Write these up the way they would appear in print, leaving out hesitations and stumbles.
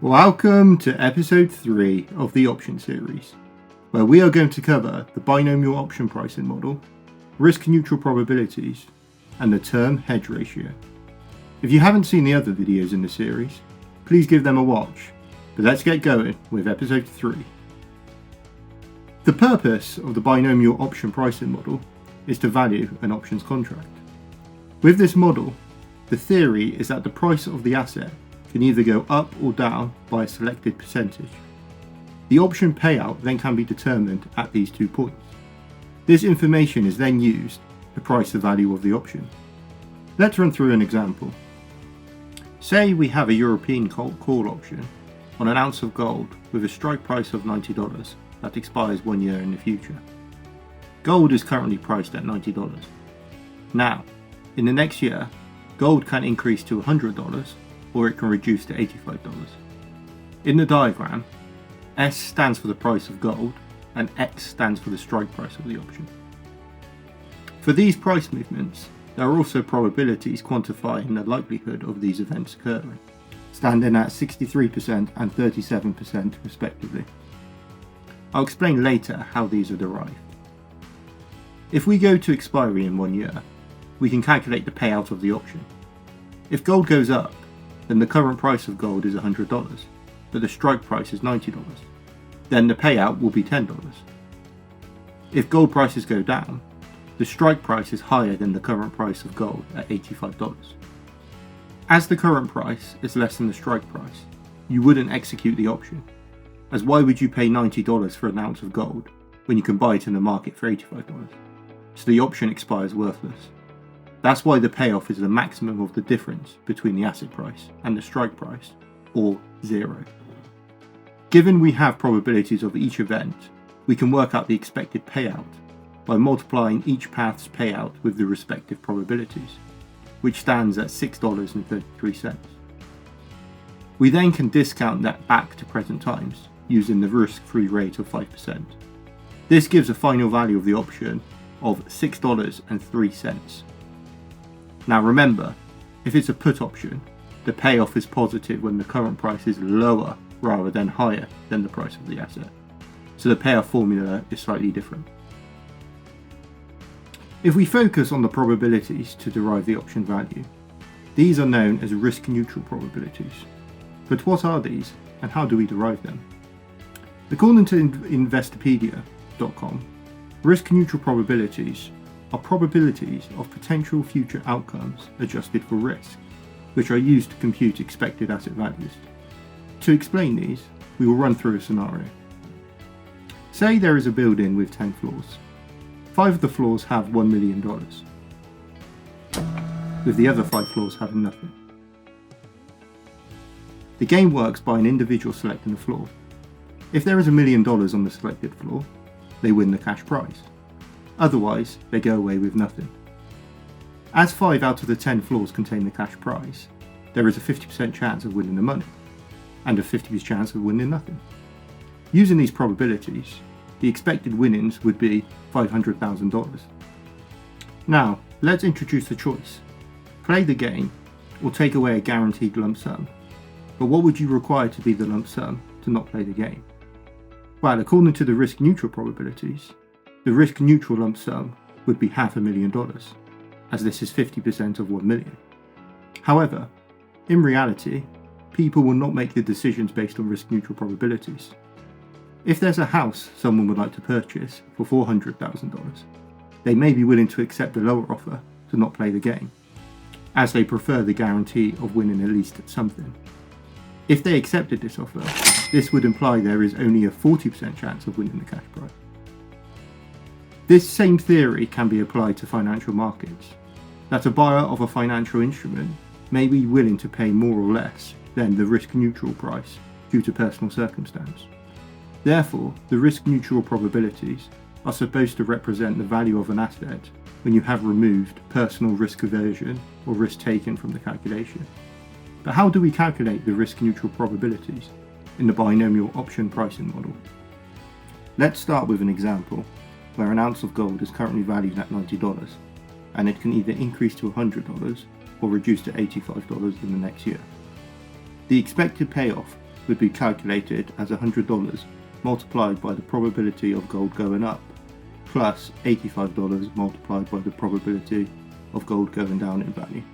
Welcome to episode 3 of the option series, where we are going to cover the binomial option pricing model, risk neutral probabilities, and the term hedge ratio. If you haven't seen the other videos in the series, please give them a watch, but let's get going with episode 3. The purpose of the binomial option pricing model is to value an options contract. With this model, the theory is that the price of the asset can either go up or down by a selected percentage. The option payout then can be determined at these 2 points. This information is then used to price the value of the option. Let's run through an example. Say we have a European call option on an ounce of gold with a strike price of $90 that expires 1 year in the future. Gold is currently priced at $90. Now, in the next year, gold can increase to $100 or it can reduce to $85. In the diagram, S stands for the price of gold and X stands for the strike price of the option. For these price movements, there are also probabilities quantifying the likelihood of these events occurring, standing at 63% and 37% respectively. I'll explain later how these are derived. If we go to expiry in 1 year, we can calculate the payout of the option. If gold goes up, then the current price of gold is $100, but the strike price is $90. Then the payout will be $10. If gold prices go down, the strike price is higher than the current price of gold at $85. As the current price is less than the strike price, you wouldn't execute the option, as why would you pay $90 for an ounce of gold when you can buy it in the market for $85? So the option expires worthless. That's why the payoff is the maximum of the difference between the asset price and the strike price, or 0. Given we have probabilities of each event, we can work out the expected payout by multiplying each path's payout with the respective probabilities, which stands at $6.33. We then can discount that back to present times using the risk-free rate of 5%. This gives a final value of the option of $6.03. Now remember, if it's a put option, the payoff is positive when the current price is lower rather than higher than the price of the asset. So the payoff formula is slightly different. If we focus on the probabilities to derive the option value, these are known as risk neutral probabilities. But what are these and how do we derive them? According to Investopedia.com, risk neutral probabilities are probabilities of potential future outcomes adjusted for risk, which are used to compute expected asset values. To explain these, we will run through a scenario. Say there is a building with 10 floors. 5 of the floors have $1 million, with the other 5 floors having nothing. The game works by an individual selecting a floor. If there is $1 million on the selected floor, they win the cash prize. Otherwise, they go away with nothing. As 5 out of the 10 floors contain the cash prize, there is a 50% chance of winning the money, and a 50% chance of winning nothing. Using these probabilities, the expected winnings would be $500,000. Now, let's introduce the choice. Play the game, or take away a guaranteed lump sum. But what would you require to be the lump sum to not play the game? Well, according to the risk neutral probabilities, the risk neutral lump sum would be $500,000, as this is 50% of 1 million. However, in reality, people will not make the decisions based on risk neutral probabilities. If there's a house someone would like to purchase for $400,000, they may be willing to accept the lower offer to not play the game, as they prefer the guarantee of winning at least something. If they accepted this offer, this would imply there is only a 40% chance of winning the cash prize. This same theory can be applied to financial markets, that a buyer of a financial instrument may be willing to pay more or less than the risk neutral price due to personal circumstance. Therefore, the risk neutral probabilities are supposed to represent the value of an asset when you have removed personal risk aversion or risk taken from the calculation. But how do we calculate the risk neutral probabilities in the binomial option pricing model? Let's start with an example where an ounce of gold is currently valued at $90 and it can either increase to $100 or reduce to $85 in the next year. The expected payoff would be calculated as $100 multiplied by the probability of gold going up, plus $85 multiplied by the probability of gold going down in value.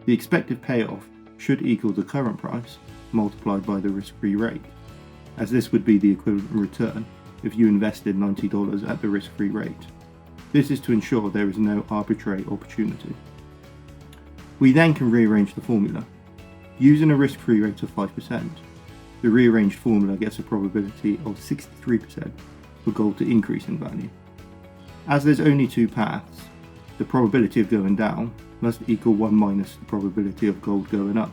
The expected payoff should equal the current price multiplied by the risk-free rate, as this would be the equivalent return if you invested $90 at the risk-free rate. This is to ensure there is no arbitrary opportunity. We then can rearrange the formula. Using a risk-free rate of 5%, the rearranged formula gets a probability of 63% for gold to increase in value. As there's only two paths, the probability of going down must equal 1 minus the probability of gold going up.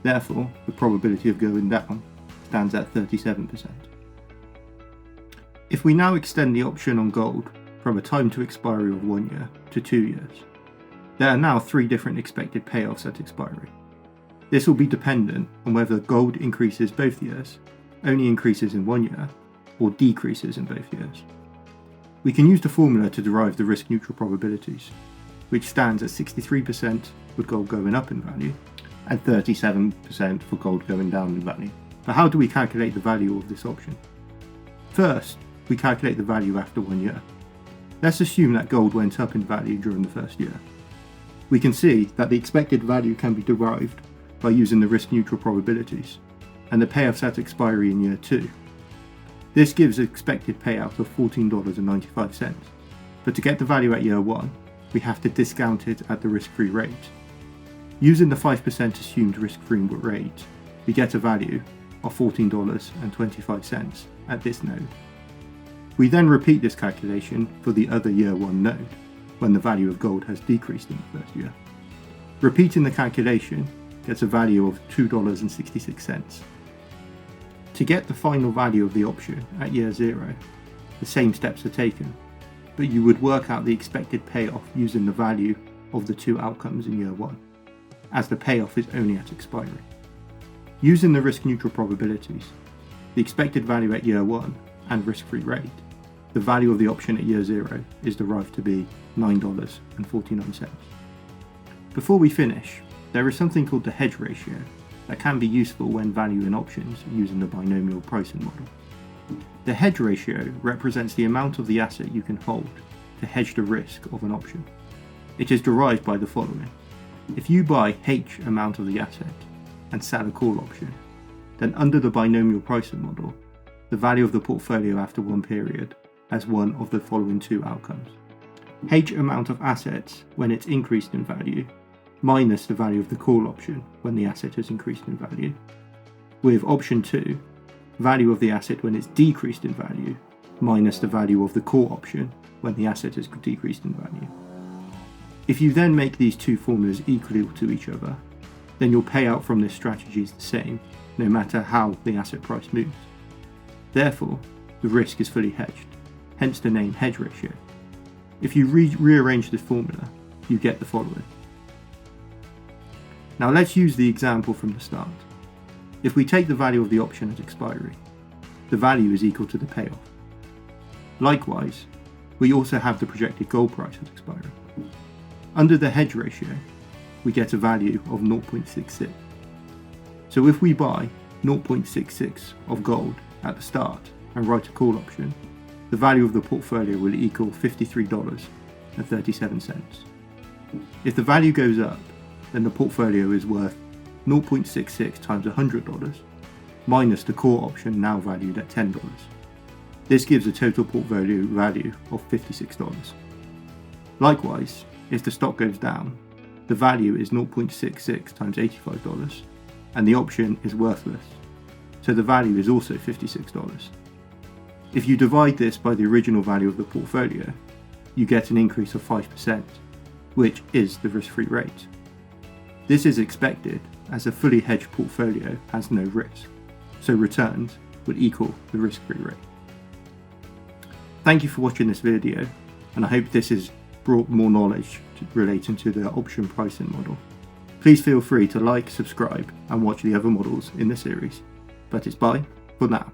Therefore, the probability of going down stands at 37%. If we now extend the option on gold from a time to expiry of 1 year to 2 years, there are now 3 different expected payoffs at expiry. This will be dependent on whether gold increases both years, only increases in 1 year, or decreases in both years. We can use the formula to derive the risk neutral probabilities, which stands at 63% for gold going up in value and 37% for gold going down in value. But how do we calculate the value of this option? First, we calculate the value after 1 year. Let's assume that gold went up in value during the first year. We can see that the expected value can be derived by using the risk neutral probabilities and the payoffs at expiry in year 2. This gives an expected payout of $14.95, but to get the value at year 1, we have to discount it at the risk-free rate. Using the 5% assumed risk-free rate, we get a value of $14.25 at this node. We then repeat this calculation for the other year 1 node, when the value of gold has decreased in the first year. Repeating the calculation gets a value of $2.66. To get the final value of the option at year 0, the same steps are taken, but you would work out the expected payoff using the value of the 2 outcomes in year 1, as the payoff is only at expiry. Using the risk neutral probabilities, the expected value at year 1 and risk-free rate, the value of the option at year 0 is derived to be $9.49. Before we finish, there is something called the hedge ratio that can be useful when valuing options using the binomial pricing model. The hedge ratio represents the amount of the asset you can hold to hedge the risk of an option. It is derived by the following. If you buy H amount of the asset and sell a call option, then under the binomial pricing model, the value of the portfolio after 1 period has one of the following 2 outcomes. H amount of assets when it's increased in value, minus the value of the call option when the asset has increased in value, with option 2, value of the asset when it's decreased in value, minus the value of the call option when the asset has decreased in value. If you then make these 2 formulas equal to each other, then your payout from this strategy is the same, no matter how the asset price moves. Therefore, the risk is fully hedged, hence the name hedge ratio. If you rearrange this formula, you get the following. Now let's use the example from the start. If we take the value of the option at expiry, the value is equal to the payoff. Likewise, we also have the projected gold price at expiry. Under the hedge ratio, we get a value of 0.66. So if we buy 0.66 of gold at the start and write a call option, the value of the portfolio will equal $53.37. If the value goes up, then the portfolio is worth 0.66 times $100 minus the call option now valued at $10. This gives a total portfolio value of $56. Likewise, if the stock goes down, the value is 0.66 times $85 and the option is worthless, so the value is also $56. If you divide this by the original value of the portfolio, you get an increase of 5%, which is the risk-free rate. This is expected as a fully hedged portfolio has no risk, so returns would equal the risk-free rate. Thank you for watching this video, and I hope this has brought more knowledge relating to the option pricing model. Please feel free to like, subscribe, and watch the other models in the series. But it's bye for now.